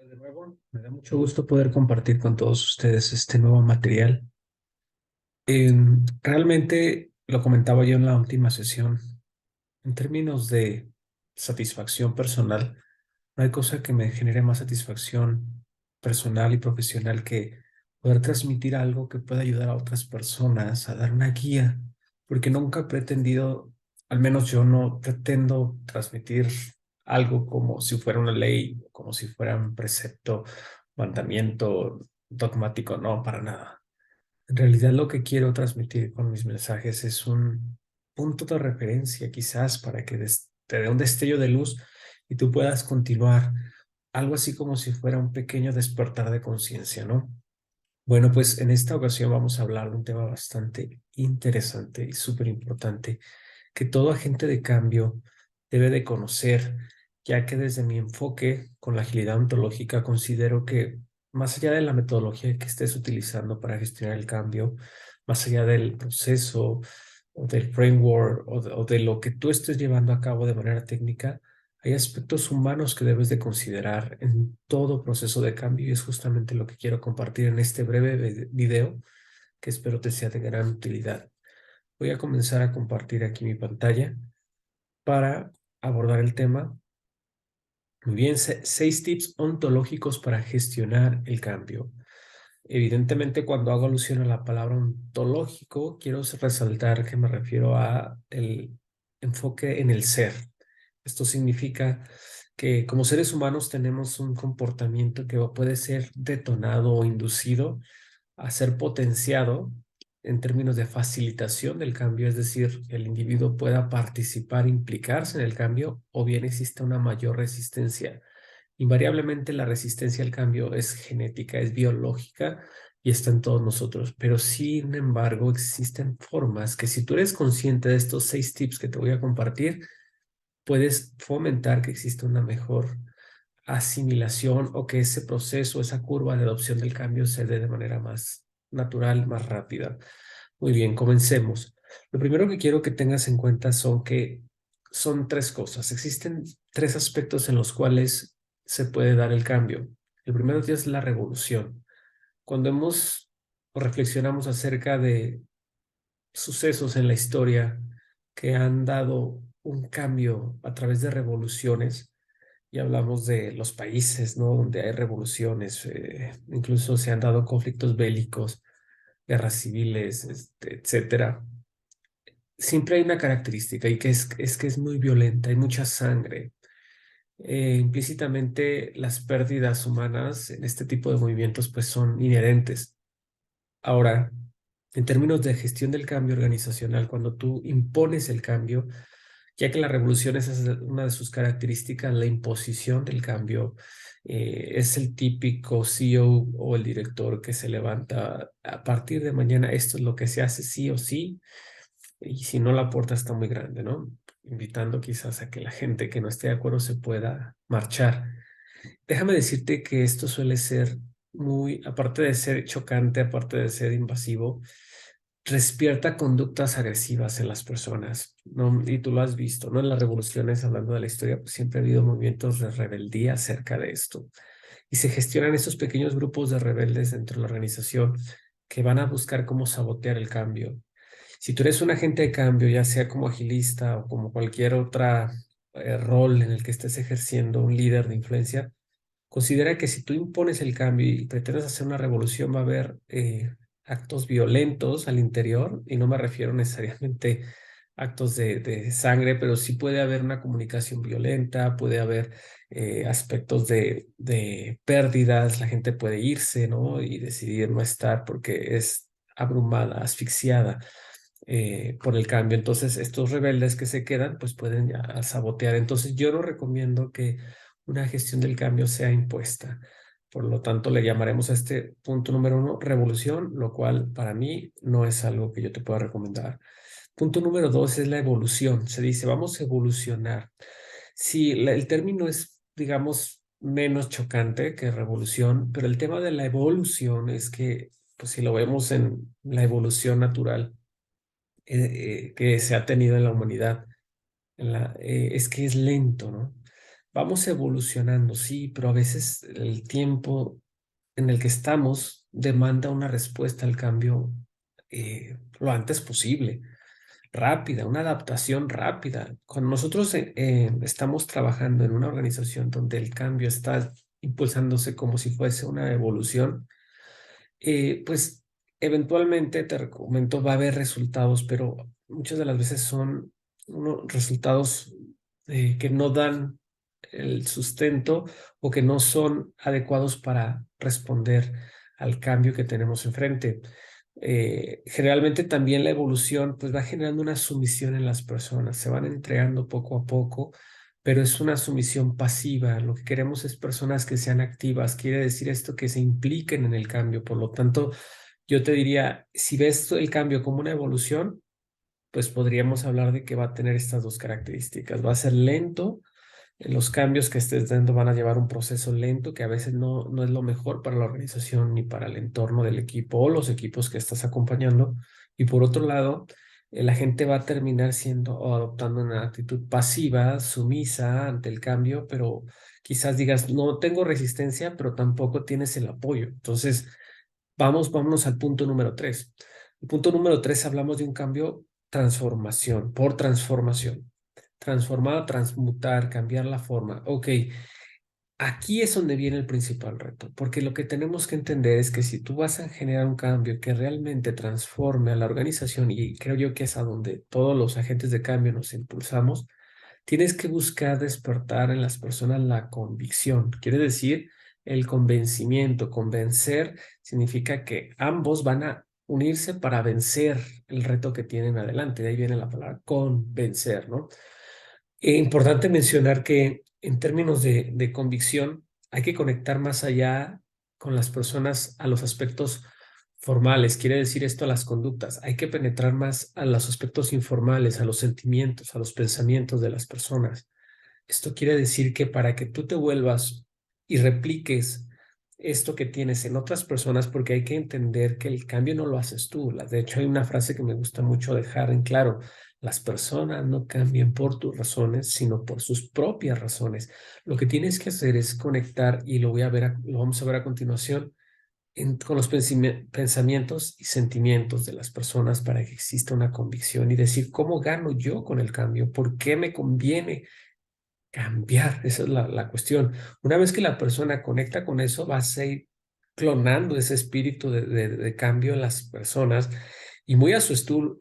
De nuevo, me da mucho gusto poder compartir con todos ustedes este nuevo material. Realmente lo comentaba yo en la última sesión, en términos de satisfacción personal, no hay cosa que me genere más satisfacción personal y profesional que poder transmitir algo que pueda ayudar a otras personas, a dar una guía, porque nunca he pretendido, al menos yo no pretendo transmitir algo como si fuera una ley, como si fuera un precepto, mandamiento dogmático, no, para nada. En realidad lo que quiero transmitir con mis mensajes es un punto de referencia quizás para que te dé un destello de luz y tú puedas continuar, algo así como si fuera un pequeño despertar de conciencia, ¿no? Bueno, pues en esta ocasión vamos a hablar de un tema bastante interesante y súper importante que todo agente de cambio debe de conocer, ya que desde mi enfoque con la agilidad ontológica considero que más allá de la metodología que estés utilizando para gestionar el cambio, más allá del proceso o del framework o de lo que tú estés llevando a cabo de manera técnica, hay aspectos humanos que debes de considerar en todo proceso de cambio y es justamente lo que quiero compartir en este breve video que espero te sea de gran utilidad. Voy a comenzar a compartir aquí mi pantalla para abordar el tema. Muy bien, 6 tips ontológicos para gestionar el cambio. Evidentemente, cuando hago alusión a la palabra ontológico, quiero resaltar que me refiero a el enfoque en el ser. Esto significa que como seres humanos tenemos un comportamiento que puede ser detonado o inducido a ser potenciado en términos de facilitación del cambio, es decir, el individuo pueda participar, implicarse en el cambio, o bien existe una mayor resistencia. Invariablemente la resistencia al cambio es genética, es biológica y está en todos nosotros, pero sin embargo existen formas que si tú eres consciente de estos 6 tips que te voy a compartir, puedes fomentar que exista una mejor asimilación o que ese proceso, esa curva de adopción del cambio se dé de manera más natural, más rápida. Muy bien, comencemos. Lo primero que quiero que tengas en cuenta son 3 cosas. Existen 3 aspectos en los cuales se puede dar el cambio. El primero es la revolución. Cuando hemos o reflexionamos acerca de sucesos en la historia que han dado un cambio a través de revoluciones, y hablamos de los países, ¿no? Donde hay revoluciones, incluso se han dado conflictos bélicos, guerras civiles, etcétera. Siempre hay una característica y que es que es muy violenta, hay mucha sangre. Implícitamente las pérdidas humanas en este tipo de movimientos pues son inherentes. Ahora, en términos de gestión del cambio organizacional, cuando tú impones el cambio, ya que la revolución es una de sus características, la imposición del cambio, es el típico CEO o el director que se levanta a partir de mañana, esto es lo que se hace sí o sí, y si no la puerta está muy grande, ¿no? Invitando quizás a que la gente que no esté de acuerdo se pueda marchar. Déjame decirte que esto suele ser muy, aparte de ser chocante, aparte de ser invasivo, despierta conductas agresivas en las personas, ¿no? Y tú lo has visto, ¿no? En las revoluciones, hablando de la historia, pues siempre ha habido movimientos de rebeldía acerca de esto. Y se gestionan estos pequeños grupos de rebeldes dentro de la organización que van a buscar cómo sabotear el cambio. Si tú eres un agente de cambio, ya sea como agilista o como cualquier otra rol en el que estés ejerciendo un líder de influencia, considera que si tú impones el cambio y pretendes hacer una revolución, va a haber actos violentos al interior, y no me refiero necesariamente a actos de sangre, pero sí puede haber una comunicación violenta, puede haber aspectos de pérdidas, la gente puede irse, ¿no? Y decidir no estar porque es abrumada, asfixiada por el cambio. Entonces, estos rebeldes que se quedan, pues pueden ya sabotear. Entonces, yo no recomiendo que una gestión del cambio sea impuesta. Por lo tanto, le llamaremos a este punto número 1 revolución, lo cual para mí no es algo que yo te pueda recomendar. Punto número 2 es la evolución. Se dice, vamos a evolucionar. Sí, el término es, digamos, menos chocante que revolución, pero el tema de la evolución es que, pues si lo vemos en la evolución natural, que se ha tenido en la humanidad, es que es lento, ¿no? vamos evolucionando, sí, pero a veces el tiempo en el que estamos demanda una respuesta al cambio lo antes posible, rápida, una adaptación rápida. Cuando nosotros estamos trabajando en una organización donde el cambio está impulsándose como si fuese una evolución, pues eventualmente, te recomiendo, va a haber resultados, pero muchas de las veces son unos resultados que no dan el sustento o que no son adecuados para responder al cambio que tenemos enfrente. Generalmente también la evolución pues va generando una sumisión en las personas, se van entregando poco a poco, pero es una sumisión pasiva. Lo que queremos es personas que sean activas, quiere decir esto que se impliquen en el cambio. Por lo tanto, yo te diría, si ves el cambio como una evolución, pues podríamos hablar de que va a tener estas dos características. Va a ser lento, los cambios que estés dando van a llevar un proceso lento que a veces no es lo mejor para la organización ni para el entorno del equipo o los equipos que estás acompañando. Y por otro lado, la gente va a terminar siendo o adoptando una actitud pasiva, sumisa ante el cambio, pero quizás digas, no tengo resistencia, pero tampoco tienes el apoyo. Entonces, vámonos al punto número 3. El punto número 3 hablamos de un cambio, transformación, por transformación. Transformar, transmutar, cambiar la forma. Ok, aquí es donde viene el principal reto, porque lo que tenemos que entender es que si tú vas a generar un cambio que realmente transforme a la organización, y creo yo que es a donde todos los agentes de cambio nos impulsamos, tienes que buscar despertar en las personas la convicción. Quiere decir el convencimiento. Convencer significa que ambos van a unirse para vencer el reto que tienen adelante. De ahí viene la palabra convencer, ¿no? Importante mencionar que en términos de convicción hay que conectar más allá con las personas a los aspectos formales. Quiere decir esto a las conductas. Hay que penetrar más a los aspectos informales, a los sentimientos, a los pensamientos de las personas. Esto quiere decir que para que tú te vuelvas y repliques esto que tienes en otras personas, porque hay que entender que el cambio no lo haces tú. De hecho, hay una frase que me gusta mucho dejar en claro. Las personas no cambian por tus razones, sino por sus propias razones. Lo que tienes que hacer es conectar, y lo vamos a ver a continuación, con los pensamientos y sentimientos de las personas para que exista una convicción y decir, ¿cómo gano yo con el cambio? ¿Por qué me conviene cambiar? Esa es la cuestión. Una vez que la persona conecta con eso, vas a ir clonando ese espíritu de cambio en las personas y muy a su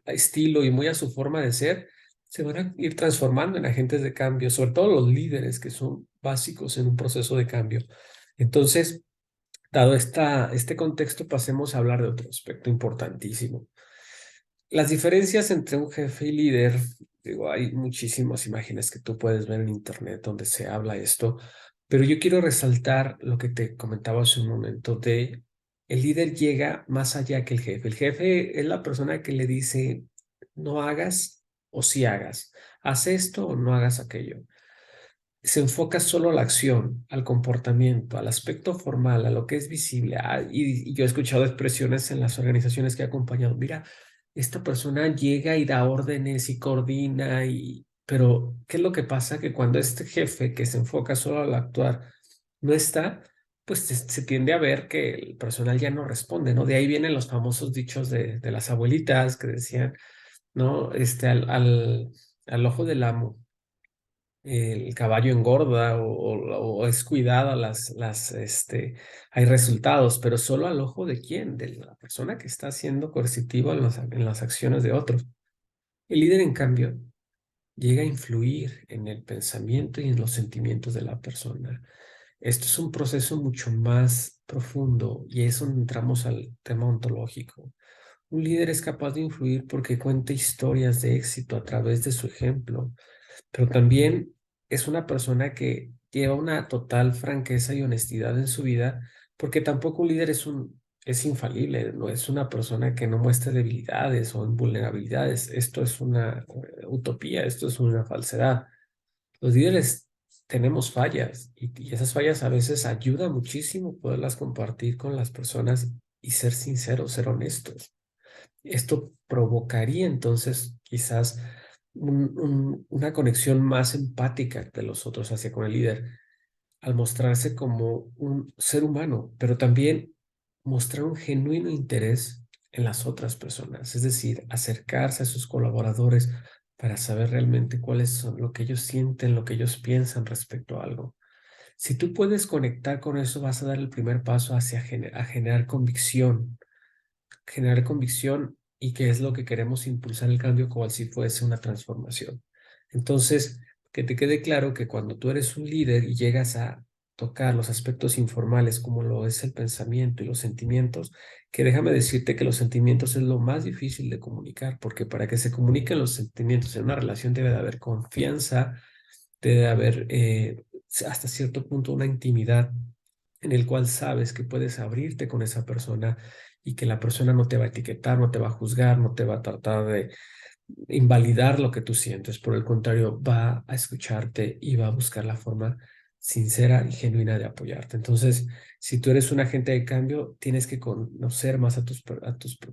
estilo y muy a su forma de ser, se van a ir transformando en agentes de cambio, sobre todo los líderes que son básicos en un proceso de cambio. Entonces, dado este contexto, pasemos a hablar de otro aspecto importantísimo. Las diferencias entre un jefe y líder, digo, hay muchísimas imágenes que tú puedes ver en internet donde se habla esto, pero yo quiero resaltar lo que te comentaba hace un momento de el líder llega más allá que el jefe. El jefe es la persona que le dice no hagas o sí hagas, haz esto o no hagas aquello. Se enfoca solo a la acción, al comportamiento, al aspecto formal, a lo que es visible. Y yo he escuchado expresiones en las organizaciones que he acompañado. Mira, esta persona llega y da órdenes y coordina, pero ¿qué es lo que pasa? Que cuando este jefe que se enfoca solo al actuar no está, pues se tiende a ver que el personal ya no responde, ¿no? De ahí vienen los famosos dichos de las abuelitas que decían, ¿no? Al ojo del amo el caballo engorda o es cuidada, hay resultados, pero solo al ojo de quién, de la persona que está siendo coercitiva en las acciones de otros. El líder, en cambio, llega a influir en el pensamiento y en los sentimientos de la persona. Esto es un proceso mucho más profundo y es donde entramos al tema ontológico. Un líder es capaz de influir porque cuenta historias de éxito a través de su ejemplo, pero también es una persona que lleva una total franqueza y honestidad en su vida, porque tampoco un líder es infalible, no es una persona que no muestre debilidades o vulnerabilidades. Esto es una utopía, esto es una falsedad. Los líderes tenemos fallas y esas fallas a veces ayuda muchísimo poderlas compartir con las personas y ser sinceros, ser honestos. Esto provocaría entonces quizás una conexión más empática de los otros hacia con el líder, al mostrarse como un ser humano, pero también mostrar un genuino interés en las otras personas, es decir, acercarse a sus colaboradores para saber realmente cuáles son lo que ellos sienten, lo que ellos piensan respecto a algo. Si tú puedes conectar con eso, vas a dar el primer paso hacia a generar convicción y que es lo que queremos impulsar el cambio como si fuese una transformación. Entonces, que te quede claro que cuando tú eres un líder y llegas a tocar los aspectos informales como lo es el pensamiento y los sentimientos, que déjame decirte que los sentimientos es lo más difícil de comunicar, porque para que se comuniquen los sentimientos en una relación debe de haber confianza, debe de haber hasta cierto punto una intimidad en el cual sabes que puedes abrirte con esa persona y que la persona no te va a etiquetar, no te va a juzgar, no te va a tratar de invalidar lo que tú sientes. Por el contrario, va a escucharte y va a buscar la forma sincera y genuina de apoyarte. Entonces, si tú eres un agente de cambio, tienes que conocer más a tus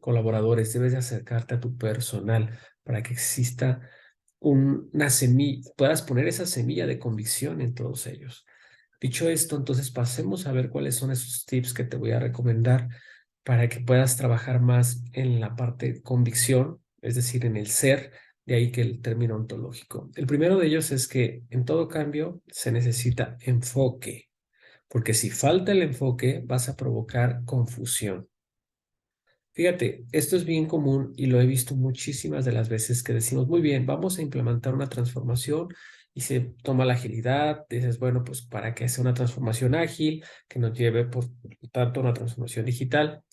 colaboradores, debes de acercarte a tu personal para que exista una semilla, puedas poner esa semilla de convicción en todos ellos. Dicho esto, entonces pasemos a ver cuáles son esos tips que te voy a recomendar para que puedas trabajar más en la parte de convicción, es decir, en el ser, de ahí que el término ontológico. El primero de ellos es que en todo cambio se necesita enfoque, porque si falta el enfoque vas a provocar confusión. Fíjate, esto es bien común y lo he visto muchísimas de las veces que decimos, muy bien, vamos a implementar una transformación y se toma la agilidad, dices, bueno, pues para que sea una transformación ágil, que nos lleve por tanto a una transformación digital.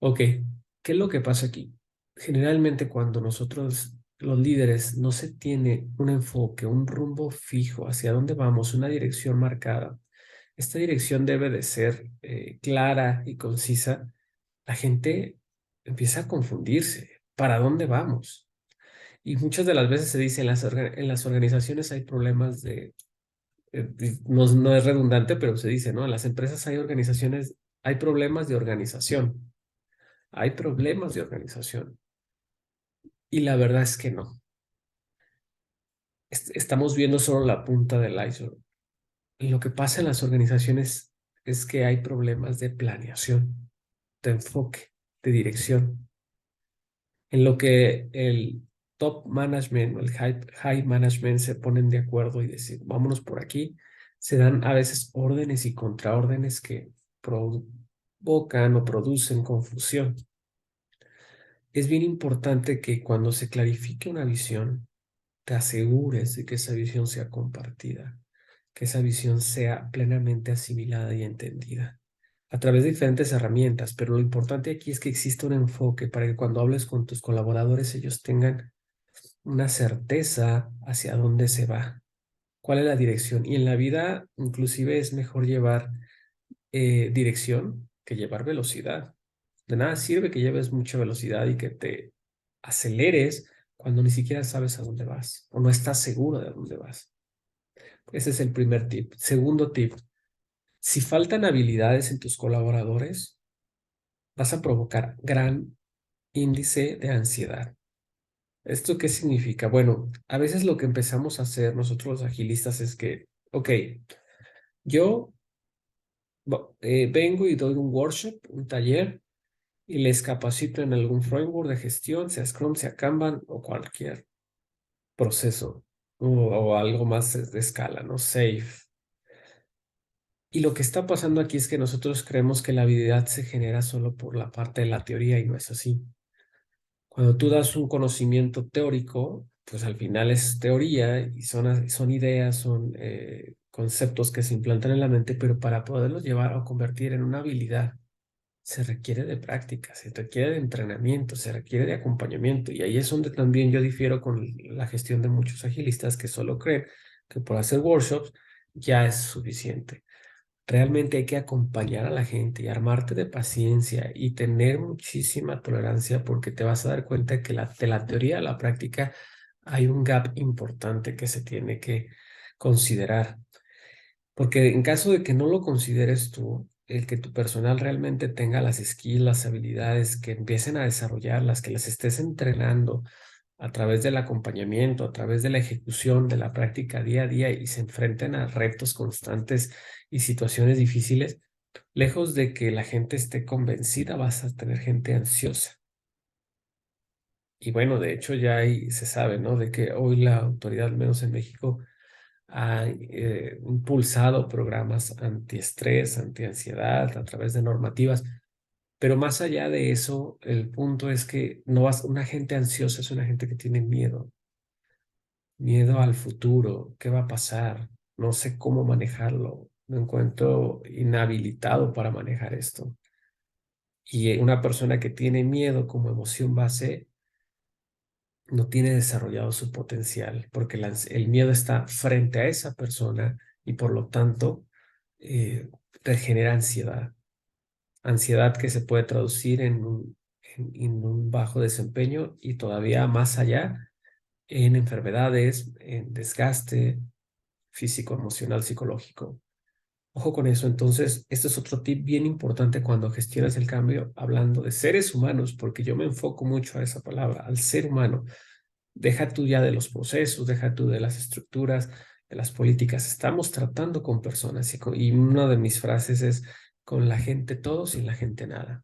Ok, ¿qué es lo que pasa aquí? Generalmente cuando nosotros, los líderes, no se tiene un enfoque, un rumbo fijo hacia dónde vamos, una dirección marcada, esta dirección debe de ser clara y concisa, la gente empieza a confundirse. ¿Para dónde vamos? Y muchas de las veces se dice en las organizaciones hay problemas no es redundante, pero se dice, ¿no? En las empresas hay organizaciones, hay problemas de organización. Hay problemas de organización. Y la verdad es que no. Estamos viendo solo la punta del iceberg. Lo que pasa en las organizaciones es que hay problemas de planeación, de enfoque, de dirección. En lo que el top management o el high management se ponen de acuerdo y decir, vámonos por aquí, se dan a veces órdenes y contraórdenes que provocan o producen confusión. Es bien importante que cuando se clarifique una visión, te asegures de que esa visión sea compartida, que esa visión sea plenamente asimilada y entendida a través de diferentes herramientas, pero lo importante aquí es que exista un enfoque para que cuando hables con tus colaboradores ellos tengan una certeza hacia dónde se va, cuál es la dirección. Y en la vida inclusive es mejor llevar dirección que llevar velocidad. De nada sirve que lleves mucha velocidad y que te aceleres cuando ni siquiera sabes a dónde vas o no estás seguro de dónde vas. Ese es el primer tip. Segundo tip, si faltan habilidades en tus colaboradores, vas a provocar gran índice de ansiedad. ¿Esto qué significa? Bueno, a veces lo que empezamos a hacer nosotros los agilistas es que, ok, yo vengo y doy un workshop, un taller, y les capacito en algún framework de gestión, sea Scrum, sea Kanban o cualquier proceso o algo más de escala, ¿no? Safe. Y lo que está pasando aquí es que nosotros creemos que la habilidad se genera solo por la parte de la teoría y no es así. Cuando tú das un conocimiento teórico, pues al final es teoría y son ideas, son conceptos que se implantan en la mente, pero para poderlos llevar o convertir en una habilidad se requiere de práctica, se requiere de entrenamiento, se requiere de acompañamiento. Y ahí es donde también yo difiero con la gestión de muchos agilistas que solo creen que por hacer workshops ya es suficiente. Realmente hay que acompañar a la gente y armarte de paciencia y tener muchísima tolerancia porque te vas a dar cuenta que de la teoría a la práctica hay un gap importante que se tiene que considerar. Porque en caso de que no lo consideres tú, el que tu personal realmente tenga las skills, las habilidades, que empiecen a desarrollarlas, que las estés entrenando a través del acompañamiento, a través de la ejecución, de la práctica día a día y se enfrenten a retos constantes y situaciones difíciles, lejos de que la gente esté convencida, vas a tener gente ansiosa. Y bueno, de hecho ya se sabe, ¿no? De que hoy la autoridad, al menos en México, ha impulsado programas antiestrés, antiansiedad a través de normativas. Pero más allá de eso, el punto es que no vas, una gente ansiosa es una gente que tiene miedo, miedo al futuro, qué va a pasar, no sé cómo manejarlo, me encuentro inhabilitado para manejar esto. Y una persona que tiene miedo como emoción base no tiene desarrollado su potencial, porque el miedo está frente a esa persona y por lo tanto te genera ansiedad. Ansiedad que se puede traducir en un bajo desempeño y todavía más allá en enfermedades, en desgaste físico, emocional, psicológico. Ojo con eso. Entonces, este es otro tip bien importante cuando gestionas el cambio, hablando de seres humanos, porque yo me enfoco mucho a esa palabra, al ser humano. Deja tú ya de los procesos, deja tú de las estructuras, de las políticas. Estamos tratando con personas y una de mis frases es, con la gente todo, sin la gente nada.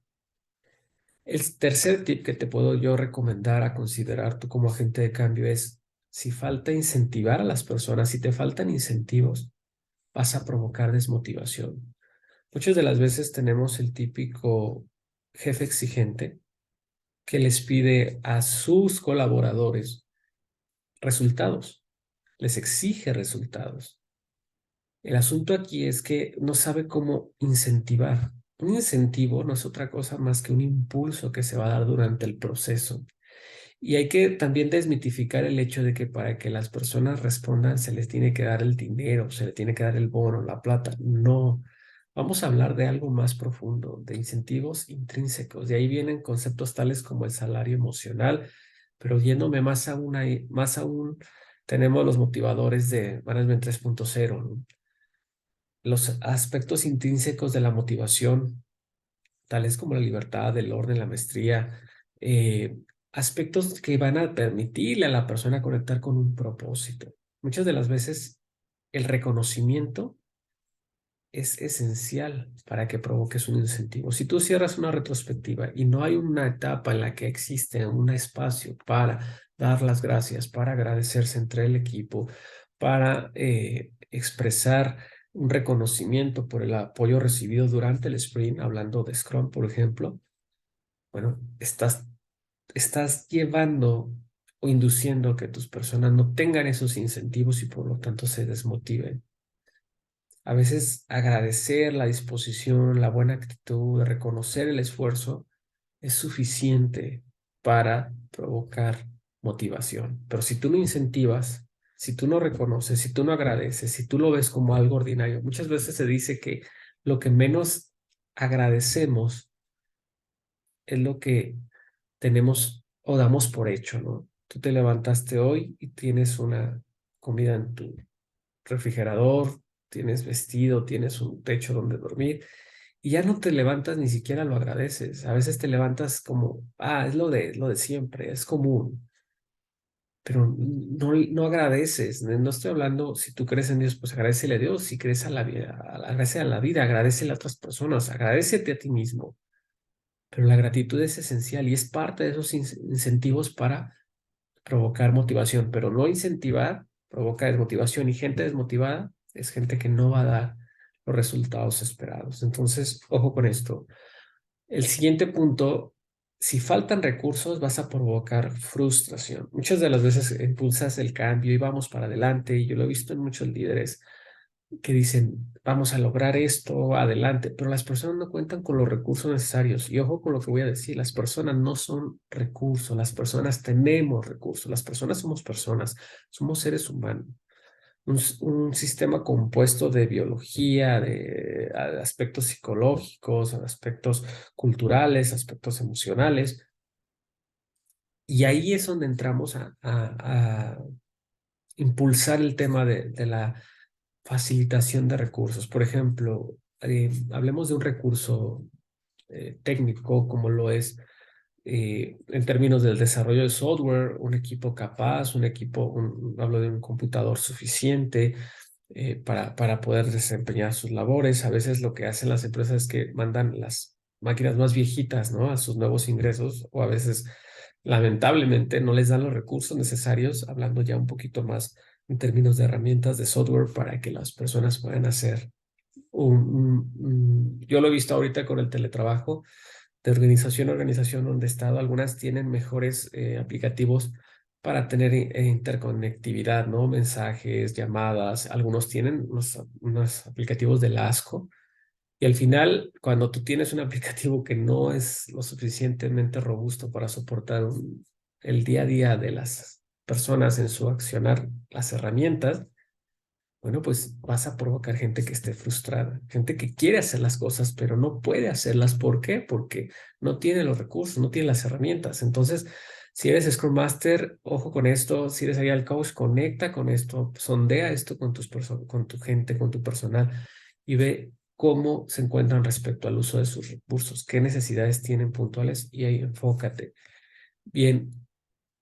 El tercer tip que te puedo yo recomendar a considerar tú como agente de cambio es, si falta incentivar a las personas, si te faltan incentivos, vas a provocar desmotivación. Muchas de las veces tenemos el típico jefe exigente que les pide a sus colaboradores resultados, les exige resultados. El asunto aquí es que no sabe cómo incentivar. Un incentivo no es otra cosa más que un impulso que se va a dar durante el proceso. Y hay que también desmitificar el hecho de que para que las personas respondan se les tiene que dar el dinero, se les tiene que dar el bono, la plata. No, vamos a hablar de algo más profundo, de incentivos intrínsecos. De ahí vienen conceptos tales como el salario emocional, pero yéndome más aún tenemos los motivadores de Management 3.0, ¿no? Los aspectos intrínsecos de la motivación tales como la libertad, el orden, la maestría, eh, aspectos que van a permitirle a la persona conectar con un propósito. Muchas de las veces el reconocimiento es esencial para que provoques un incentivo. Si tú cierras una retrospectiva y no hay una etapa en la que existe un espacio para dar las gracias, para agradecerse entre el equipo, para expresar un reconocimiento por el apoyo recibido durante el sprint, hablando de Scrum, por ejemplo, bueno, estás llevando o induciendo que tus personas no tengan esos incentivos y por lo tanto se desmotiven. A veces agradecer la disposición, la buena actitud, reconocer el esfuerzo es suficiente para provocar motivación. Pero si tú no incentivas, si tú no reconoces, si tú no agradeces, si tú lo ves como algo ordinario, muchas veces se dice que lo que menos agradecemos es lo que tenemos o damos por hecho, ¿no? Tú te levantaste hoy y tienes una comida en tu refrigerador, tienes vestido, tienes un techo donde dormir y ya no te levantas ni siquiera lo agradeces. A veces te levantas como, es lo de siempre, es común, pero no agradeces. No estoy hablando, si tú crees en Dios, pues agradecele a Dios. Si crees a la vida, agradece a la vida, agradecele a otras personas, agradecete a ti mismo. Pero la gratitud es esencial y es parte de esos incentivos para provocar motivación, pero no incentivar provoca desmotivación y gente desmotivada es gente que no va a dar los resultados esperados. Entonces, ojo con esto. El siguiente punto, si faltan recursos, vas a provocar frustración. Muchas de las veces impulsas el cambio y vamos para adelante, y yo lo he visto en muchos líderes que dicen, vamos a lograr esto, adelante, pero las personas no cuentan con los recursos necesarios. Y ojo con lo que voy a decir, las personas no son recursos, las personas tenemos recursos, las personas somos seres humanos. Un sistema compuesto de biología, de aspectos psicológicos, aspectos culturales, aspectos emocionales. Y ahí es donde entramos a impulsar el tema de la facilitación de recursos. Por ejemplo, hablemos de un recurso técnico como lo es en términos del desarrollo de software, un equipo capaz, hablo de un computador suficiente para poder desempeñar sus labores. A veces lo que hacen las empresas es que mandan las máquinas más viejitas, ¿no? A sus nuevos ingresos, o a veces, lamentablemente, no les dan los recursos necesarios, hablando ya un poquito más en términos de herramientas de software para que las personas puedan hacer yo lo he visto ahorita con el teletrabajo de organización a organización donde he estado. Algunas tienen mejores aplicativos para tener interconectividad, ¿no? Mensajes, llamadas. Algunos tienen unos aplicativos de ASCO. Y al final, cuando tú tienes un aplicativo que no es lo suficientemente robusto para soportar el día a día de las personas en su accionar las herramientas, bueno, pues vas a provocar gente que esté frustrada, gente que quiere hacer las cosas, pero no puede hacerlas. ¿Por qué? Porque no tiene los recursos, no tiene las herramientas. Entonces, si eres Scrum Master, ojo con esto. Si eres Agile Coach, conecta con esto, sondea esto con con tu gente, con tu personal y ve cómo se encuentran respecto al uso de sus recursos, qué necesidades tienen puntuales y ahí enfócate. Bien,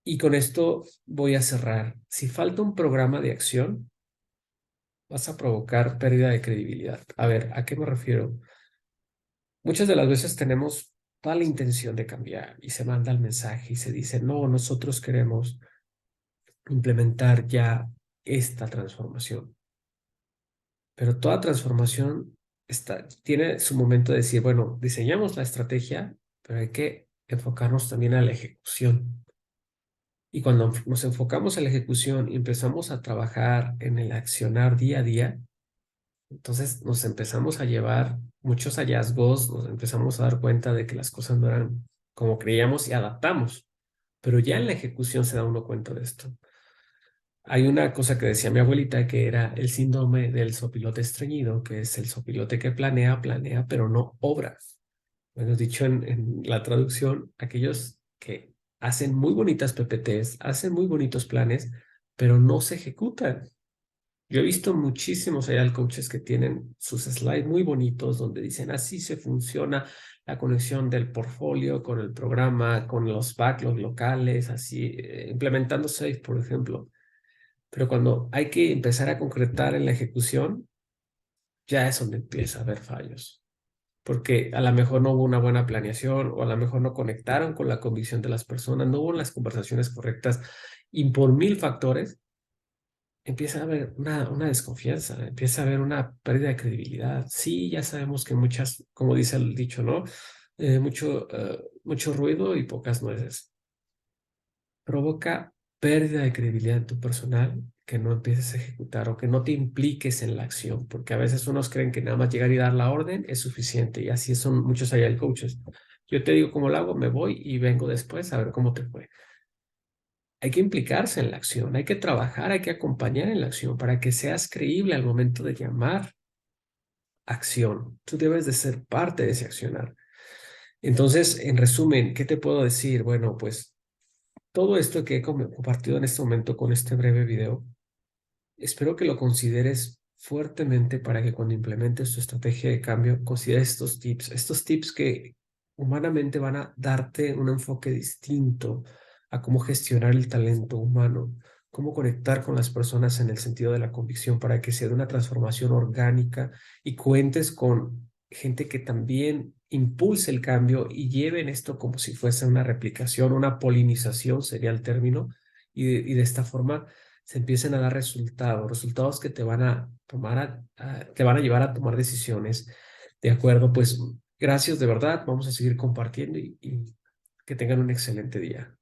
y con esto voy a cerrar. Si falta un programa de acción, vas a provocar pérdida de credibilidad. A ver, ¿a qué me refiero? Muchas de las veces tenemos toda la intención de cambiar y se manda el mensaje y se dice, no, nosotros queremos implementar ya esta transformación. Pero toda transformación tiene su momento de decir, bueno, diseñamos la estrategia, pero hay que enfocarnos también a la ejecución. Y cuando nos enfocamos en la ejecución y empezamos a trabajar en el accionar día a día, entonces nos empezamos a llevar muchos hallazgos, nos empezamos a dar cuenta de que las cosas no eran como creíamos y adaptamos, pero ya en la ejecución se da uno cuenta de esto. Hay una cosa que decía mi abuelita que era el síndrome del sopilote estreñido, que es el sopilote que planea, planea, pero no obra. Bueno, dicho en la traducción, aquellos que hacen muy bonitas PPTs, hacen muy bonitos planes, pero no se ejecutan. Yo he visto muchísimos Agile coaches que tienen sus slides muy bonitos donde dicen así se funciona la conexión del portfolio con el programa, con los backlogs locales, así, implementando Safe, por ejemplo. Pero cuando hay que empezar a concretar en la ejecución, ya es donde empieza a haber fallos. Porque a lo mejor no hubo una buena planeación o a lo mejor no conectaron con la convicción de las personas, no hubo las conversaciones correctas y por mil factores empieza a haber una desconfianza, empieza a haber una pérdida de credibilidad. Sí, ya sabemos que muchas, como dice el dicho, ¿no? Mucho ruido y pocas nueces. Provoca pérdida de credibilidad en tu personal que no empieces a ejecutar o que no te impliques en la acción, porque a veces unos creen que nada más llegar y dar la orden es suficiente y así son muchos agile coaches. Yo te digo cómo lo hago, me voy y vengo después a ver cómo te fue. Hay que implicarse en la acción, hay que trabajar, hay que acompañar en la acción para que seas creíble al momento de llamar acción. Tú debes de ser parte de ese accionar. Entonces, en resumen, ¿qué te puedo decir? Bueno, pues todo esto que he compartido en este momento con este breve video, espero que lo consideres fuertemente para que cuando implementes tu estrategia de cambio, consideres estos tips que humanamente van a darte un enfoque distinto a cómo gestionar el talento humano, cómo conectar con las personas en el sentido de la convicción para que sea de una transformación orgánica y cuentes con gente que también impulse el cambio y lleven esto como si fuese una replicación, una polinización sería el término, y de esta forma se empiecen a dar resultados que te van a te van a llevar a tomar decisiones. De acuerdo, pues gracias de verdad, vamos a seguir compartiendo y que tengan un excelente día.